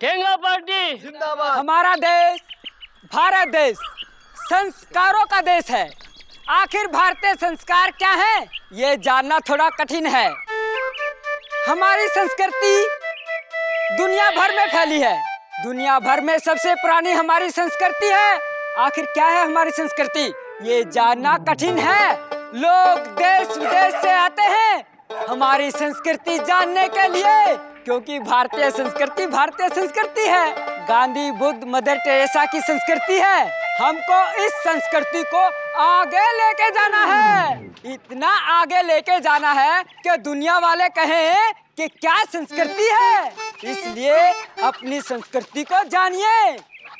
केंगा party जिंदाबाद। हमारा देश भारत देश संस्कारों का देश है। आखिर भारतीय संस्कार क्या है, ये जानना थोड़ा कठिन है। हमारी संस्कृति दुनिया भर में फैली है। दुनिया भर में सबसे पुरानी हमारी संस्कृति है। आखिर क्या है हमारी संस्कृति, ये जानना कठिन है। लोग देश विदेश से आते हैं हमारी संस्कृति जानने के लिए, क्योंकि भारतीय संस्कृति है। गांधी, बुद्ध, मदर टेरेसा की संस्कृति है। हमको इस संस्कृति को आगे लेके जाना है। इतना आगे लेके जाना है कि दुनिया वाले कहें कि क्या संस्कृति है। इसलिए अपनी संस्कृति को जानिए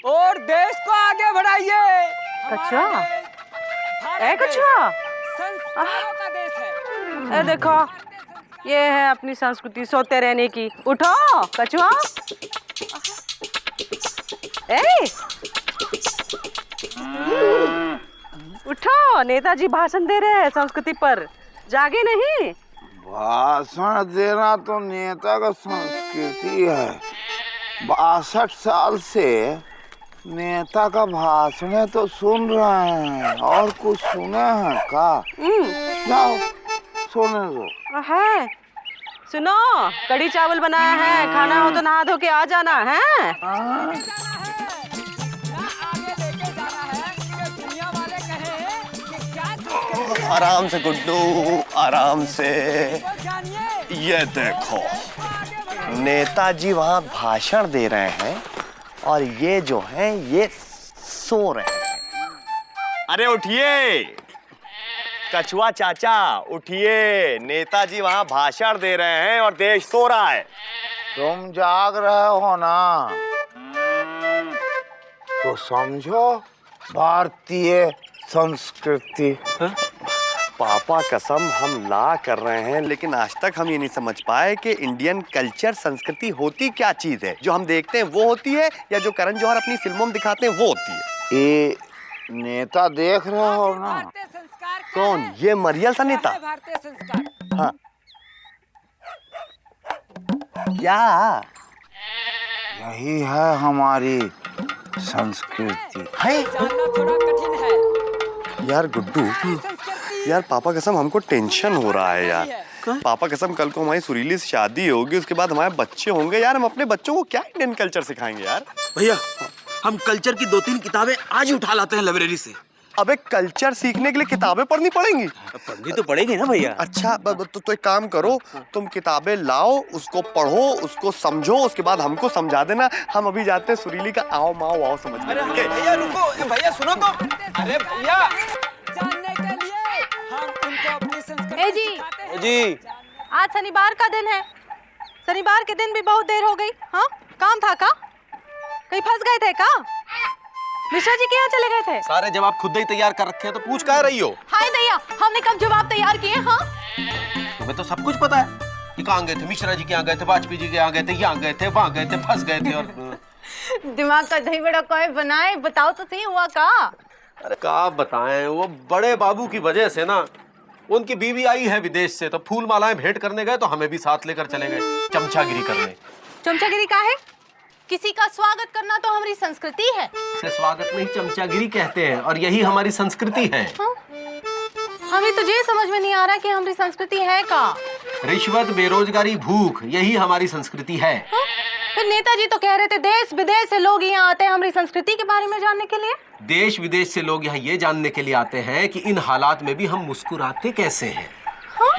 और देश को आगे बढ़ाइए। कछुआ, भारत देश कछुआ, संस्कारों का देश है। ए देखो, ये है अपनी संस्कृति सोते रहने की। उठो कछुआ। ए उठो, नेताजी भाषण दे रहे हैं संस्कृति पर, जागे नहीं। भाषण देना तो नेता का संस्कृति है। 62 साल से नेता का भाषण तो सुन रहे हैं, और कुछ सुने हैं का? जाओ सुने दो। है सुनो, कढ़ी चावल बनाया है, खाना हो तो नहा धो के आ जाना है। आराम से गुड्डू, आराम से। ये देखो, नेताजी वहां भाषण दे रहे हैं और ये जो हैं ये सो रहे हैं। अरे उठिए कछुआ चाचा, उठिए। नेताजी वहां भाषण दे रहे हैं और देश सो रहा है। तुम जाग रहे हो ना, तो समझो भारतीय संस्कृति। पापा कसम हम ला कर रहे हैं, लेकिन आज तक हम ये नहीं समझ पाए कि इंडियन कल्चर संस्कृति होती क्या चीज है। जो हम देखते हैं वो होती है, या जो करण जौहर अपनी फिल्मों में दिखाते हैं वो होती है। ये नेता देख रहे हो ना? कौन? ये मरियल सा नेता? भारतीय संस्कार। हाँ। क्या? यही है हमारी संस्कृति। है? जानना थोड़ा कठिन है। यार गुड्डू, यार पापा कसम हमको टेंशन हो रहा है यार। पापा कसम कल को हमारी सुरीली से शादी होगी, उसके बाद हमारे बच्चे होंगे यार। हम अपने बच्चों को क्या इंडियन कल्चर सिखाएंगे यार? भैया, हम कल्चर की 2-3 किताबें आज ही उठा लाते हैं लाइब्रेरी से। अबे कल्चर सीखने के लिए किताबें पढ़नी पड़ेंगी? पढ़नी तो पड़ेगी ना भैया। अच्छा तो एक काम करो, तुम किताबें लाओ, उसको पढ़ो, उसको समझो, उसके बाद हमको समझा देना। हम अभी जाते हैं सुरीली का आओ माओ आओ समझ। अरे भैया रुको, भैया सुनो तो। अरे भैया, जानने के लिए हम उनको अपनी संस्कृति जी, सिखाते हैं। जी आज शनिवार का दिन है। शनिवार के दिन भी बहुत देर हो गई। हाँ, काम था का? कहीं फंस गए थे का? मिश्रा जी के यहाँ चले गए थे? सारे जवाब खुद ही तैयार कर रखे हैं, तो पूछ कह रही हो? हाय दैया, हमने कब जवाब तैयार किए? हाँ, तुम्हें तो सब कुछ पता है कि कहाँ गए थे। मिश्रा जी के यहाँ गए थे, वाजपेयी जी के यहाँ गए थे, यहाँ गए थे, वहाँ गए थे, फंस गए थे। और दिमाग का दही बड़ा कोई बनाए, बताओ तो सही हुआ का? अरे क्या बताएं, वो बड़े बाबू की वजह से ना, उनकी बीवी आई है विदेश से, तो फूल मालाएं भेंट करने गए, तो हमें भी साथ लेकर चले गए चमचागिरी करने। चमचागिरी का है? किसी का स्वागत करना तो हमारी संस्कृति है। से स्वागत नहीं, चमचागिरी कहते हैं, और यही हमारी संस्कृति है। हाँ? हमें तो ये समझ में नहीं आ रहा कि हमारी संस्कृति है का? रिश्वत, बेरोजगारी, भूख, यही हमारी संस्कृति है। हाँ? फिर नेताजी तो कह रहे थे देश विदेश से लोग यहाँ आते हैं हमारी संस्कृति के बारे में जानने के लिए। देश विदेश से लोग यहाँ ये जानने के लिए आते हैं कि इन हालात में भी हम मुस्कुराते कैसे हैं। हाँ?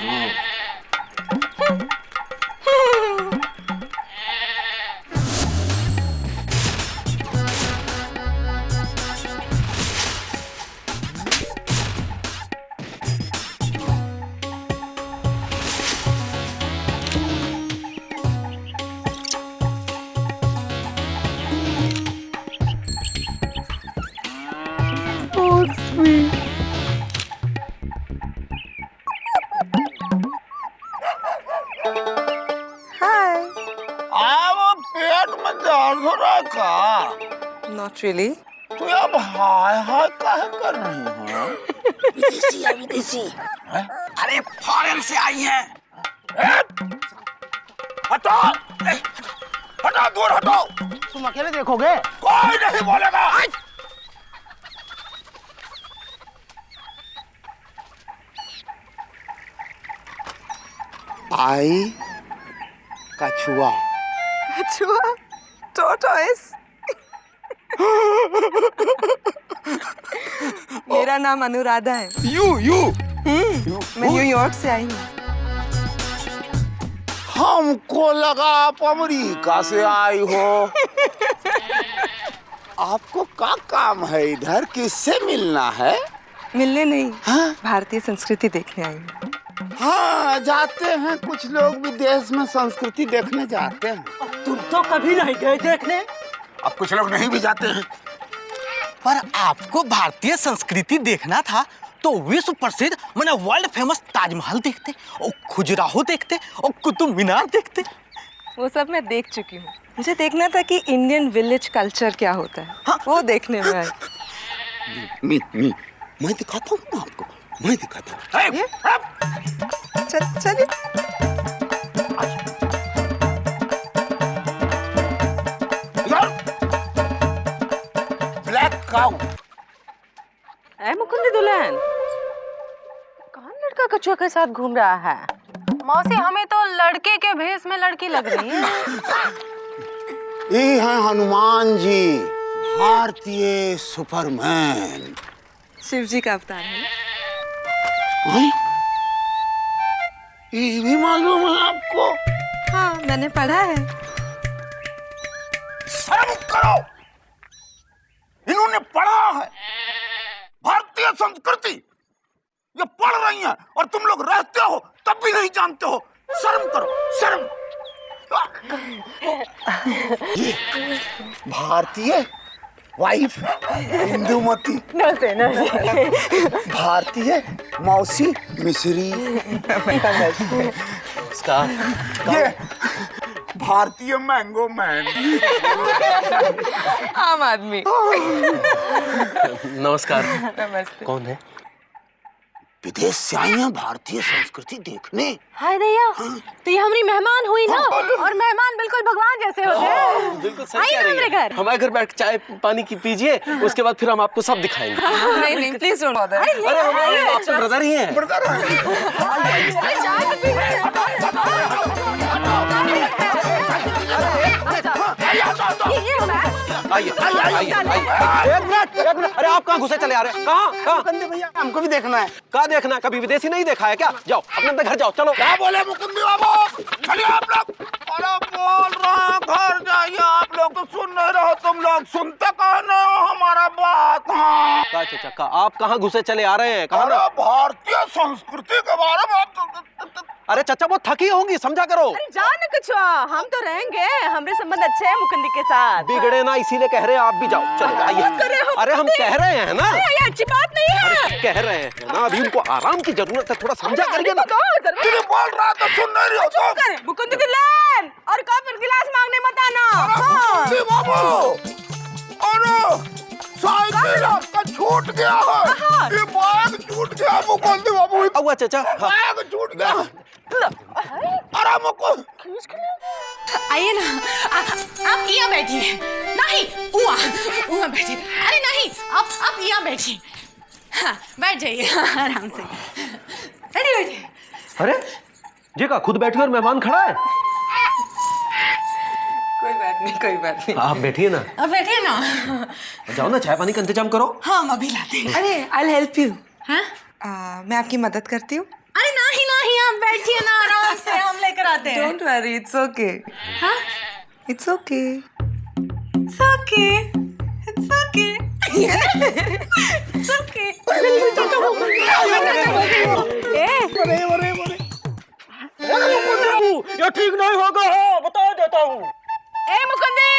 पेट में दर्द हो रहा है का? Not really. तू अब हाय हाय काहे कर रही हो? विदेशी है, विदेशी। अरे फॉरेन से आई है। हटो! हटाओ, दूर हटाओ। तुम अकेले देखोगे? कोई नहीं बोलेगा। आई कछुआ। कछुआ, टॉर्टोइस। मेरा नाम अनुराधा है। यू मैं न्यूयॉर्क से आई हूँ। हमको लगा आप अमेरिका से आई हो। आपको क्या काम है इधर? किससे मिलना है? मिलने नहीं, हाँ? भारतीय संस्कृति देखने आई हूँ। हाँ, जाते हैं कुछ लोग विदेश में संस्कृति देखने जाते हैं। तुम तो कभी नहीं गए देखने। अब कुछ लोग नहीं भी जाते हैं। पर आपको भारतीय संस्कृति देखना था तो विश्व प्रसिद्ध माने वर्ल्ड फेमस ताजमहल देखते और खजुराहो देखते और कुतुब मीनार देखते। वो सब मैं देख चुकी हूँ। मुझे देखना था कि इंडियन विलेज कल्चर क्या होता है। हाँ? वो देखने में आई। मैं दिखाता हूँ ना आपको, मैं दिखाता हूँ। चलिए। ब्लैक काऊ। ए मुकुंदी दुल्हन, कौन लड़का कछुआ के साथ घूम रहा है? मौसी, हमें तो लड़के के भेष में लड़की लग रही है। ये है हनुमान जी, भारतीय सुपरमैन। शिव जी का अवतार है ना? हैं? ये भी मालूम है आपको? हाँ, मैंने पढ़ा है। शर्म करो, इन्होंने पढ़ा है भारतीय संस्कृति। ये पढ़ रही हैं और तुम लोग रहते हो तब भी नहीं जानते हो। शर्म करो, शर्म। ये भारतीय वाइफ इंदुमती, भारतीय मौसी मिश्री, ये भारतीय मैंगो मैन। आम आदमी। नमस्कार। नमस्ते। कौन है? विदेश से आई हैं भारतीय संस्कृति देखने। हाय दैया, तो ये हमारी मेहमान हुई ना, और मेहमान बिल्कुल भगवान जैसे होते हैं। बिल्कुल सही आइए कह ना रही मेरे है। घर। हमारे घर बैठ के चाय पानी की पीजिए, उसके बाद फिर हम आपको सब दिखाएंगे। नहीं, प्लीज डोंट बॉदर। अरे हम आपसे ब्रदर ही हैं। आइए आइए आइए। एक मिनट। अरे आप कहाँ घुसे चले आ रहे हैं? कहाँ? मुकुंदी भैया, हमको भी देखना है। कहाँ देखना है? कभी विदेशी नहीं देखा है क्या? जाओ अपने अंदर घर जाओ, चलो। क्या बोले मुकुंदी बाबू? चलिए आप लोग। अरे बोल रहे हैं घर जाइए। आप लोग तो सुन नहीं रहे हो, तुम लोग सुनते कहाँ नहीं हो हमारा बात? हाँ, का चाचा का आप कहाँ घुसे चले आ रहे हैं? कहाँ अरे ना? भारतीय संस्कृति के बारे में अरे चाचा वो थकी होंगी, समझा करो। अरे जाओ ना कछुआ, हम तो रहेंगे। हमारे संबंध अच्छे हैं मुकुंदी के साथ। बिगड़े ना इसीलिए कह रहे हैं आप भी जाओ। चलो आइए। अरे हम कह रहे हैं ना। ये अच्छी बात नहीं है। अरे कह रहे हैं ना, अभी उनको आराम की जरूरत है, थोड़ा समझा करिए ना। तुम बोल रहा तो सुन नहीं रही हो तो? मुकुंदी दुल्हन, और कप और गिलास मांगने मत आना। मुकुंदी बाबू, अरे साइकिल आपका छूट गया है। ये बैग छूट गया मुकुंदी बाबू। हुआ चाचा। हाँ। बैग छूट गया। अरे मुकुंद, आइए ना, आप यहाँ बैठिए। नहीं, वहाँ बैठिए। अरे नहीं, आप यहाँ बैठिए। हाँ, बैठ जाइए आराम से। बैठिए। अरे ये का खुद बैठी और मेहमान खड़ा है? कोई बात नहीं। आप बैठिए ना। अब बैठिए ना। जाओ ना, चाय पानी का इंतजाम करो। हाँ, हम अभी लाते हैं। अरे आई हेल्प यू। हाँ? मैं आपकी मदद करती हूँ। अरे नहीं, आप बैठिए ना आराम से, हम लेकर आते हैं। Don't worry, it's okay. हाँ? It's okay. It's okay. It's okay. It's okay. ये ठीक नहीं होगा, बता देता हूँ। ए मुकुंदी,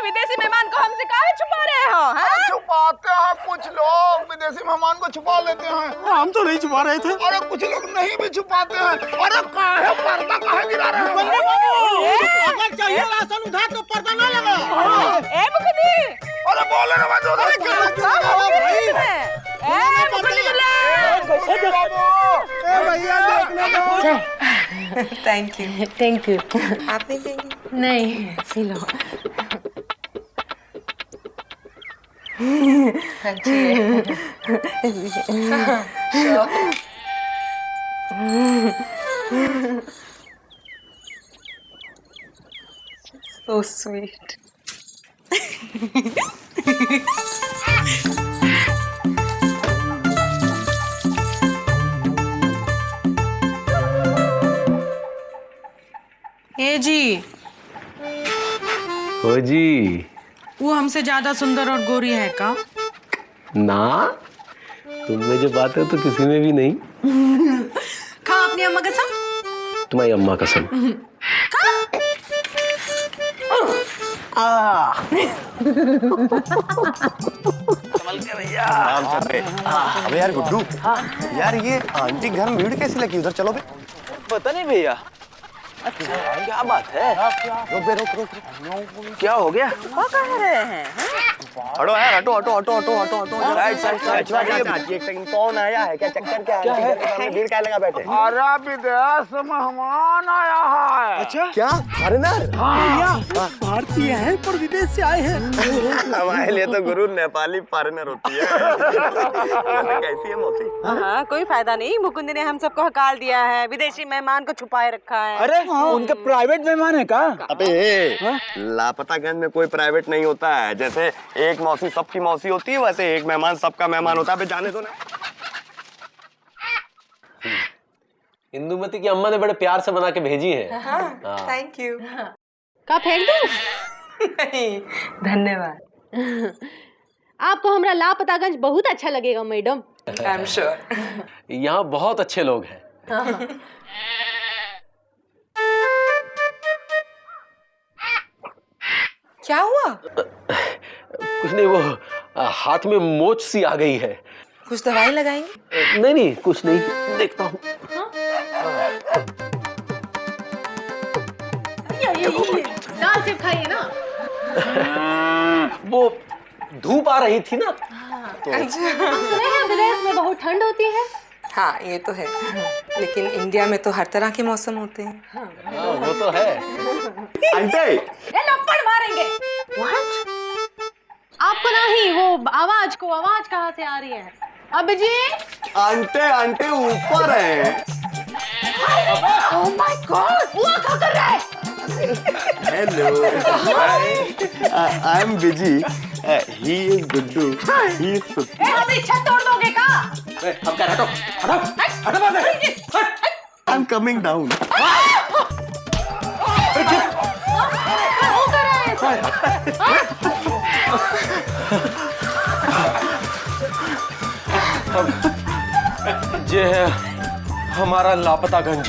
विदेशी मेहमान को हमसे काहे छुपा रहे हो? हाँ? छुपाते हैं कुछ लोग, विदेशी मेहमान को छुपा लेते हैं। हम तो नहीं छुपा रहे थे। अरे कुछ लोग नहीं भी छुपाते हैं। अरे काहे पर्दा काहे गिरा रहे हो? अगर चाहिए राशन उधार तो पर्दा ना लगा। ए मुकुंदी, अरे बोले ना मत। मुकुंदी दुल्हन। भैया देखने दो। Thank you. Thank you. आप नहीं देंगी? नहीं, पी लो। अच्छी है। So sweet. ए जी, हो जी वो हमसे ज्यादा सुंदर और गोरी है का? ना, तुम में जो बात है तो किसी में भी नहीं। खा अपनी अम्मा कसम। तुम्हारी अम्मा कसम। आराम से बे। अबे यार गुड्डू, यार ये आंटी घर में भीड़ कैसी लगी? उधर चलो बे। पता नहीं भैया। अच्छा, क्या बात है? रुक बे, रुक रुक रुक। क्या हो गया? वो कह रहे हैं? हटो यार, हटो हटो हटो हटो हटो हटो। राइट साइड साइड एक सेकंड, कौन आया है? क्या चक्कर क्या है? सामने भीड़ क्या लगा बैठे? अरे विदेश मेहमान आया है। अच्छा क्या फॉरेनर? भारतीय हैं पर विदेश से आए हैं। हमारे लिए तो गुरु नेपाली फॉरेनर होती है। कैसी है मौसी? हाँ, कोई फायदा नहीं। मुकुंद ने हम सबको हकाल दिया है, विदेशी मेहमान को छुपाए रखा है। अरे उनके प्राइवेट मेहमान है का? अबे लापतागंज में कोई प्राइवेट नहीं होता है। जैसे एक मौसी सबकी मौसी होती है, वैसे एक मेहमान सबका मेहमान होता है। अबे जाने दो ना। इंदुमती की अम्मा ने बड़े प्यार से बना के भेजी है। Thank you. का फेंक दूं? नहीं, धन्यवाद। आपको हमारा लापतागंज बहुत अच्छा लगेगा मैडम। I am sure. यहाँ बहुत अच्छे लोग हैं। क्या हुआ? कुछ नहीं, वो हाथ में मोच सी आ गई है। कुछ दवाई लगाएंगे? नहीं नहीं, कुछ नहीं, देखता हूँ। दाल चिप खाइए ना। वो धूप आ रही थी ना। सुने हैं विदेश में बहुत ठंड होती है। हाँ, ये तो है, लेकिन इंडिया में तो हर तरह के मौसम होते हैं। हाँ, वो तो है। आंटी, ये लपड़ मारेंगे। आपको नहीं, वो आवाज कहाँ से आ रही है? अब जी आंटी आंटी ऊपर है। ओह माय गॉड, वो क्या कर रहा है? Hello, I am busy. He is Guddu, he is Suppi. हमारी छत तोड़ दोगे का? अब क्या? हटो हटो हटो बात है। I am coming down. ये है हमारा लापतागंज।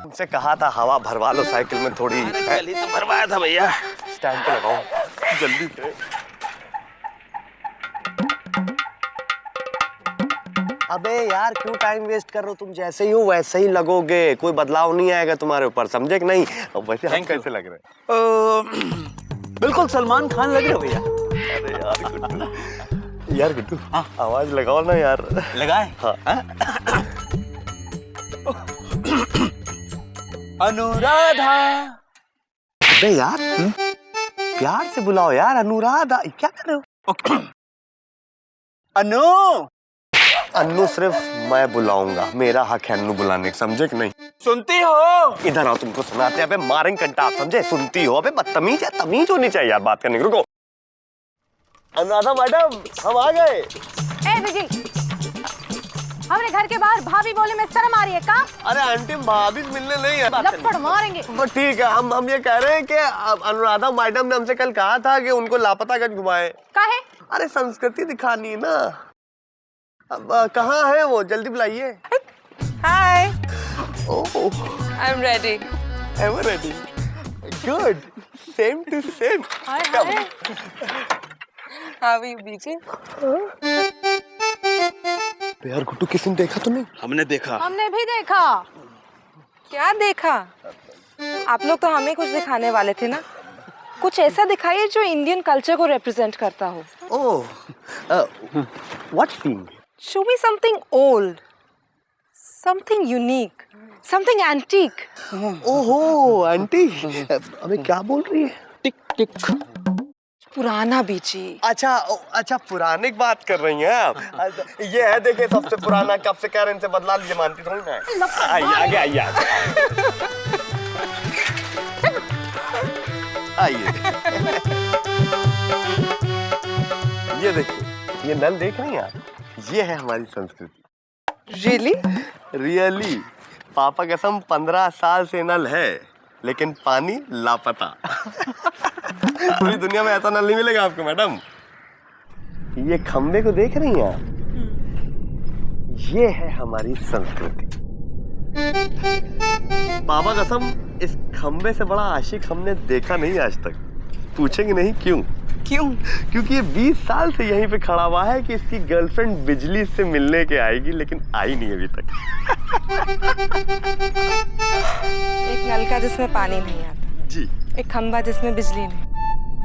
उनसे कहा था हवा भरवा लो साइकिल में थोड़ी। पहले तो भरवाया था भैया। स्टैंड पे लगाओ जल्दी से। अबे यार क्यों टाइम वेस्ट कर रहे हो? तुम जैसे ही हो वैसे ही लगोगे, कोई बदलाव नहीं आएगा तुम्हारे ऊपर, समझे कि नहीं? वैसे हम कैसे लग रहे हैं? बिल्कुल सलमान खान लग रहे हो भैया। अरे यार गुड्डू, यार गुड्डू, आवाज लगाओ ना यार। लगाए? हाँ। अनुराधा। अबे यार प्यार से बुलाओ यार, अनुराधा। क्या कर रहे हो? अनु। अन्नू सिर्फ मैं बुलाऊंगा, मेरा हक है अन्नू बुलाने का, समझे कि नहीं? सुनती हो? इधर आओ, तुमको सुनाते हैं। अबे मारेंगे कंटा, समझे? सुनती हो? अबे बदतमीज है, तमीज होनी चाहिए यार बात करने की। रुको अनुराधा मैडम, हम आ गए। ए बिजी, हमारे घर के बाहर भाभी बोले में शर्म आ रही है का? अरे आंटी भाभी मिलने नहीं है। लपड़ मारेंगे। बस ठीक है, हम ये कह रहे हैं कि अनुराधा मैडम ने हमसे कल कहा था कि उनको लापतागंज घुमाए। काहे? अरे संस्कृति दिखानी है ना। अब कहाँ है वो? जल्दी बुलाइए। Hi, oh, I am ready. Ever ready. Good, same to same. How are you busy? यार गुड्डू, किसी ने देखा तो नहीं? हमने देखा। हमने भी देखा। क्या देखा? आप लोग तो हमें कुछ दिखाने वाले थे ना। कुछ ऐसा दिखाइए जो इंडियन कल्चर को रिप्रेजेंट करता हो। Oh, what thing? Show me something old, Something unique, something antique. ओहो आंटी, अबे क्या बोल रही है? टिक टिक। पुराना बीची। अच्छा पुराने की बात कर रही हैं आप? ये है देखिए सबसे पुराना, कब से कह रहे इनसे बदला लीजिए, मानती थोड़ी ना है। आइए आगे आइए आइए। ये देखिए, ये नल देख रही हैं आप? ये है हमारी संस्कृति। Really? रियली पापा कसम 15 साल से नल है, लेकिन पानी लापता। पूरी दुनिया में ऐसा नल नहीं मिलेगा आपको मैडम। ये खंबे को देख रही हैं आप? ये है हमारी संस्कृति। पापा कसम इस खंबे से बड़ा आशिक हमने देखा नहीं आज तक। पूछेंगे नहीं क्यों? क्यों? क्योंकि ये 20 साल से यहीं पे खड़ा हुआ है कि इसकी गर्लफ्रेंड बिजली से मिलने के आएगी, लेकिन आई नहीं अभी तक। एक नलका जिसमें पानी नहीं आता जी, एक खंबा जिसमें बिजली नहीं।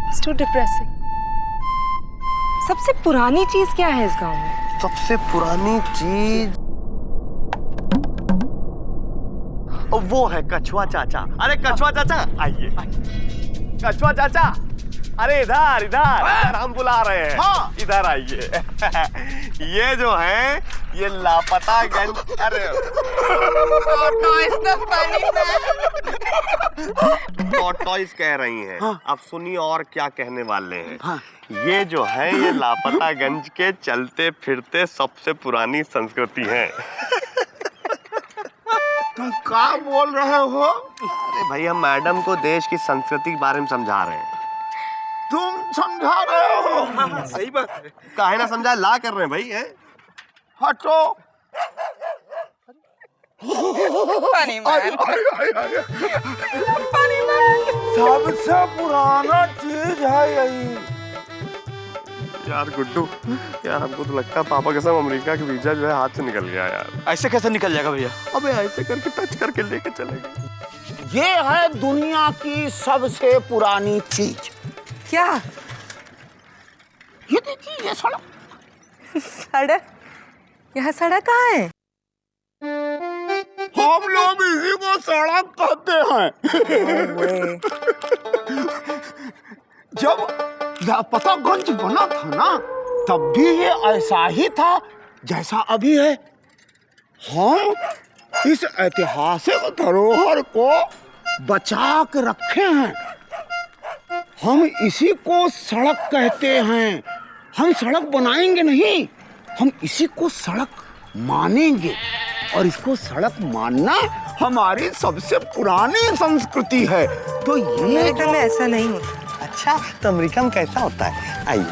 It's too depressing. सबसे पुरानी चीज क्या है इस गांव में? सबसे पुरानी चीज वो है कछुआ चाचा। अरे कछुआ चाचा आइए। कछुआ चाचा, अरे इधर इधर हम बुला रहे हैं। हाँ। इधर आइए। ये जो है ये लापता गंज। अरे टॉर्टोइस कह रही हैं। हाँ। अब सुनिए और क्या कहने वाले हैं। हाँ। ये जो है ये लापता गंज के चलते फिरते सबसे पुरानी संस्कृति है। तुम क्या बोल रहे हो? अरे भाई हम मैडम को देश की संस्कृति के बारे में समझा रहे हैं। तुम समझा रहे हो? सही बात है। काहे ना समझा, ला कर रहे हैं भाई। है हटो। पानी मैन। पानी मैन। सबसे पुराना चीज है यही। यार गुड्डू, यार हमको तो लगता है पापा कसम अमेरिका का वीजा जो है हाथ से निकल गया यार। ऐसे कैसे निकल जाएगा भैया? अबे ऐसे करके टच करके लेके चलेंगे। ये है दुनिया की सबसे पुरानी चीज। क्या? ये देखिए, ये सड़क। सड़क? यहाँ सड़क कहाँ है? हम लोग इसी को सड़क कहते हैं। जब लापतागंज बना था ना, तब भी ये ऐसा ही था जैसा अभी है। हम इस ऐतिहासिक धरोहर को बचा के रखे हैं। हम इसी को सड़क कहते हैं। हम सड़क बनाएंगे नहीं, हम इसी को सड़क मानेंगे। और इसको सड़क मानना हमारी सबसे पुरानी संस्कृति है। तो ये अमेरिका में ऐसा नहीं होता। अच्छा, तो अमेरिका में कैसा होता है? आइए।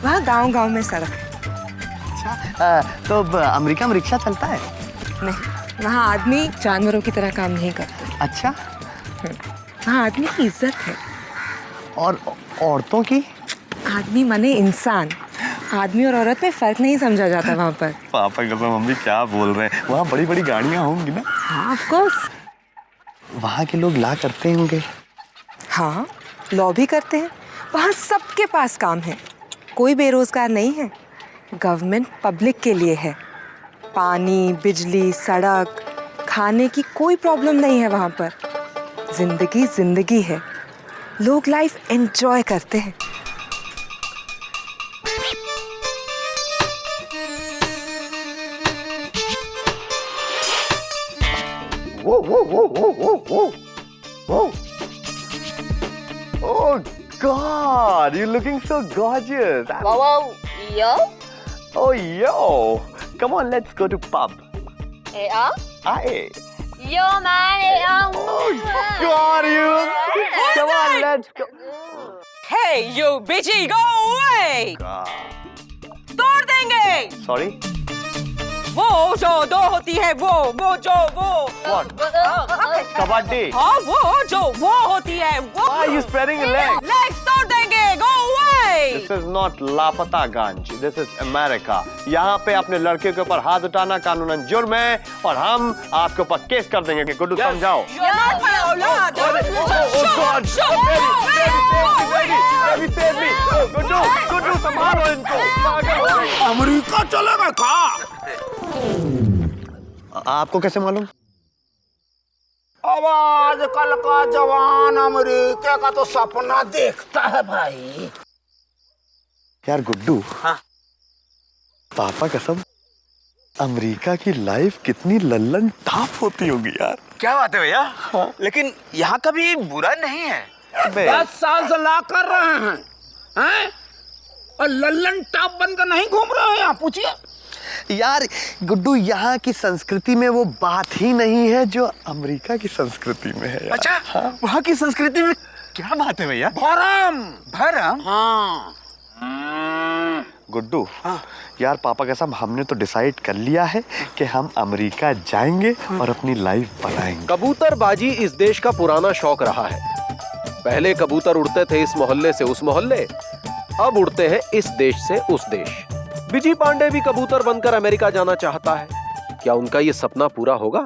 वहाँ गांव-गांव में सड़क है। अच्छा, तो अमेरिका में रिक्शा चलता है? नहीं, वहाँ आदमी जानवरों की तरह काम नहीं करते। अच्छा, वहाँ आदमी की इज्जत है। और औरतों की? आदमी माने इंसान। आदमी और औरत में फर्क नहीं समझा जाता वहाँ पर। पापा कसम मम्मी क्या बोल रहे हैं? वहाँ बड़ी बड़ी गाड़ियाँ होंगी ना? हाँ, ऑफ कोर्स। वहाँ के लोग ला करते होंगे। हाँ, लॉ भी करते हैं। वहाँ सबके पास काम है, कोई बेरोजगार नहीं है। गवर्नमेंट पब्लिक के लिए है। पानी, बिजली, सड़क, खाने की कोई प्रॉब्लम नहीं है वहाँ पर। जिंदगी जिंदगी है। लोग लाइफ एंजॉय करते हैं। Whoa, whoa, whoa, whoa, whoa, whoa, whoa. Oh God, you're looking so gorgeous. Wow, yo. Oh, yo. Come on, let's go to pub. Yeah. Aye. Yo, man. Oh God, you. Come on, let's go. Hey, you bitchy, go away! God. तोड़ देंगे। Sorry. वो जो दो होती है वो जो वो। What? कबड्डी। हाँ वो होती है वो। Why are you spreading your legs? Legs तोड़ देंगे, go away! This is not Lapataganj, this is America. यहाँ पे अपने लड़के के ऊपर हाथ उठाना कानूनन जुर्म है और हम आपके ऊपर केस कर देंगे। गुड्डू समझाओ। You're not my औलाद। Oh God! Baby, save me! Guddu संभालो इनको। अमेरिका चलेगा क्या? आपको कैसे मालूम? अब आजकल का जवान अमेरिका का तो सपना देखता है भाई। यार गुड्डू, हाँ? पापा कसम, अमेरिका की लाइफ कितनी लल्लन टाप होती होगी यार। क्या बात है भैया? हाँ? लेकिन यहाँ का भी बुरा नहीं है। 10 साल से ला कर रहे हैं और लल्लन टॉप बनकर नहीं घूम रहे हैं यहाँ, पूछिए। यार गुड्डू, यहाँ की संस्कृति में वो बात ही नहीं है जो अमेरिका की संस्कृति में है यार। अच्छा, हाँ? वहाँ की संस्कृति में क्या बात है भैया? भरम भरम? हाँ। गुड्डू, हाँ? यार पापा कसम, हमने तो डिसाइड कर लिया है कि हम अमेरिका जाएंगे और अपनी लाइफ बनाएंगे। कबूतरबाजी इस देश का पुराना शौक रहा है। पहले कबूतर उड़ते थे इस मोहल्ले से उस मोहल्ले, अब उड़ते हैं इस देश से उस देश। विजय पांडे भी कबूतर बनकर अमेरिका जाना चाहता है। क्या उनका ये सपना पूरा होगा?